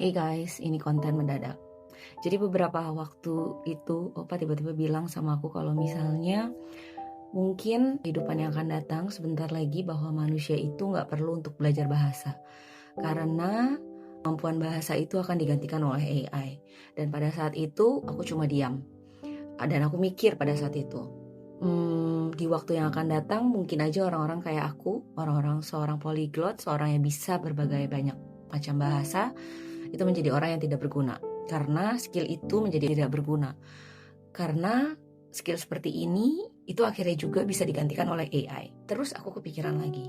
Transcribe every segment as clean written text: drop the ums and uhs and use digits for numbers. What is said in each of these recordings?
Hey guys, ini konten mendadak. Jadi beberapa waktu itu Opa tiba-tiba bilang sama aku kalau misalnya mungkin kehidupan yang akan datang sebentar lagi bahwa manusia itu nggak perlu untuk belajar bahasa. Karena kemampuan bahasa itu akan digantikan oleh AI. Dan pada saat itu aku cuma diam. Dan aku mikir pada saat itu. Di waktu yang akan datang mungkin aja orang-orang kayak aku, orang-orang seorang polyglot, seorang yang bisa berbagai banyak macam bahasa, itu menjadi orang yang tidak berguna. Karena skill itu menjadi tidak berguna. Karena skill seperti ini itu akhirnya juga bisa digantikan oleh AI. Terus aku kepikiran lagi,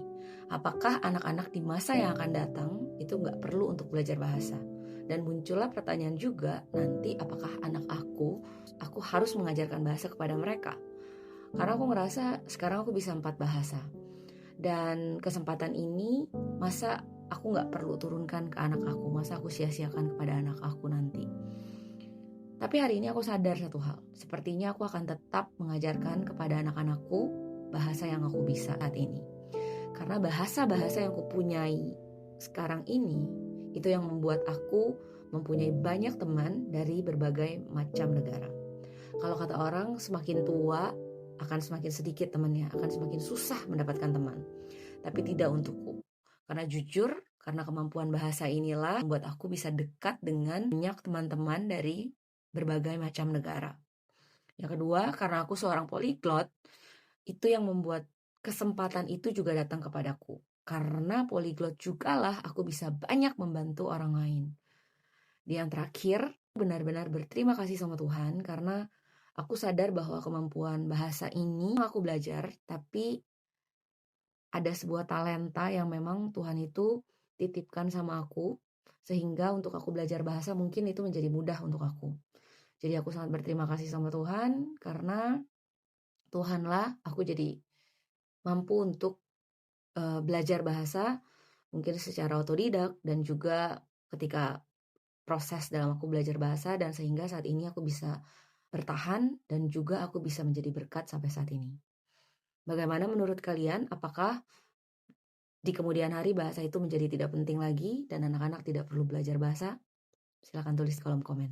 apakah anak-anak di masa yang akan datang itu nggak perlu untuk belajar bahasa? Dan muncullah pertanyaan juga, nanti apakah anak aku harus mengajarkan bahasa kepada mereka? Karena aku ngerasa sekarang aku bisa 4 bahasa. Dan kesempatan ini masa aku gak perlu turunkan ke anak aku, masa aku sia-siakan kepada anak aku nanti. Tapi hari ini aku sadar satu hal, sepertinya aku akan tetap mengajarkan kepada anak-anakku bahasa yang aku bisa saat ini. Karena bahasa-bahasa yang aku punyai sekarang ini, itu yang membuat aku mempunyai banyak teman dari berbagai macam negara. Kalau kata orang, semakin tua akan semakin sedikit temannya, akan semakin susah mendapatkan teman. Tapi tidak untukku. Karena jujur, karena kemampuan bahasa inilah membuat aku bisa dekat dengan banyak teman-teman dari berbagai macam negara. Yang kedua, karena aku seorang polyglot, itu yang membuat kesempatan itu juga datang kepadaku. Karena polyglot jugalah aku bisa banyak membantu orang lain. Di yang terakhir, benar-benar berterima kasih sama Tuhan karena aku sadar bahwa kemampuan bahasa ini aku belajar, tapi ada sebuah talenta yang memang Tuhan itu titipkan sama aku, sehingga untuk aku belajar bahasa mungkin itu menjadi mudah untuk aku. Jadi aku sangat berterima kasih sama Tuhan karena Tuhanlah aku jadi mampu untuk belajar bahasa mungkin secara otodidak dan juga ketika proses dalam aku belajar bahasa dan sehingga saat ini aku bisa bertahan dan juga aku bisa menjadi berkat sampai saat ini. Bagaimana menurut kalian? Apakah di kemudian hari bahasa itu menjadi tidak penting lagi dan anak-anak tidak perlu belajar bahasa? Silakan tulis di kolom komen.